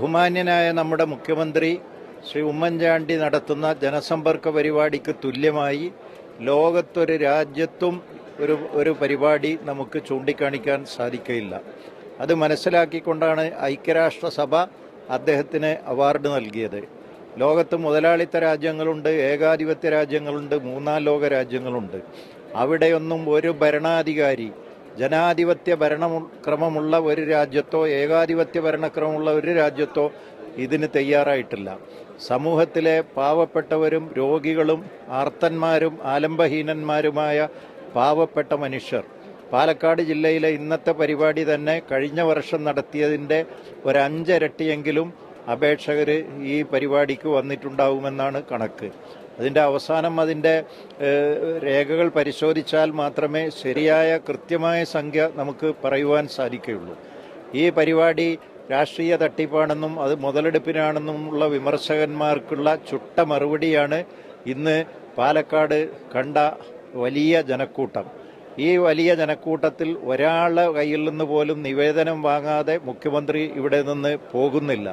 ബഹുമാന്യനായ നമ്മുടെ മുഖ്യമന്ത്രി ശ്രീ ഉമ്മൻചാണ്ടി നടത്തുന്ന ജനസമ്പർക്ക പരിപാടിക്ക് തുല്യമായി ലോകത്തൊരു രാജ്യത്തും ഒരു പരിപാടി നമുക്ക് ചൂണ്ടിക്കാണിക്കാൻ സാധിക്കുകയില്ല. അത് മനസ്സിലാക്കിക്കൊണ്ടാണ് ഐക്യരാഷ്ട്രസഭ അദ്ദേഹത്തിന് അവാർഡ് നൽകിയത്. ലോകത്ത് മുതലാളിത്ത രാജ്യങ്ങളുണ്ട്, ഏകാധിപത്യ രാജ്യങ്ങളുണ്ട്, മൂന്നാം ലോക രാജ്യങ്ങളുണ്ട്. അവിടെയൊന്നും ഒരു ഭരണാധികാരി ജനാധിപത്യ ഭരണക്രമമുള്ള ഒരു രാജ്യത്തോ ഏകാധിപത്യ ഭരണക്രമമുള്ള ഒരു രാജ്യത്തോ ഇതിന് തയ്യാറായിട്ടില്ല. സമൂഹത്തിലെ പാവപ്പെട്ടവരും രോഗികളും ആർത്തന്മാരും ആലംബഹീനന്മാരുമായ പാവപ്പെട്ട മനുഷ്യർ, പാലക്കാട് ജില്ലയിലെ ഇന്നത്തെ പരിപാടി തന്നെ കഴിഞ്ഞ വർഷം നടത്തിയതിൻ്റെ ഒരു 5 ഇരട്ടിയെങ്കിലും അപേക്ഷകർ ഈ പരിപാടിക്ക് വന്നിട്ടുണ്ടാവുമെന്നാണ് കണക്ക്. അതിൻ്റെ അവസാനം അതിൻ്റെ രേഖകൾ പരിശോധിച്ചാൽ മാത്രമേ ശരിയായ കൃത്യമായ സംഖ്യ നമുക്ക് പറയുവാൻ സാധിക്കുകയുള്ളൂ. ഈ പരിപാടി രാഷ്ട്രീയ തട്ടിപ്പാണെന്നും അത് മുതലെടുപ്പിനാണെന്നുമുള്ള വിമർശകന്മാർക്കുള്ള ചുട്ട മറുപടിയാണ് ഇന്ന് പാലക്കാട് കണ്ട വലിയ ജനക്കൂട്ടം. ഈ വലിയ ജനക്കൂട്ടത്തിൽ ഒരാളുടെ കയ്യിൽ നിന്ന് പോലും നിവേദനം വാങ്ങാതെ മുഖ്യമന്ത്രി ഇവിടെ നിന്ന് പോകുന്നില്ല.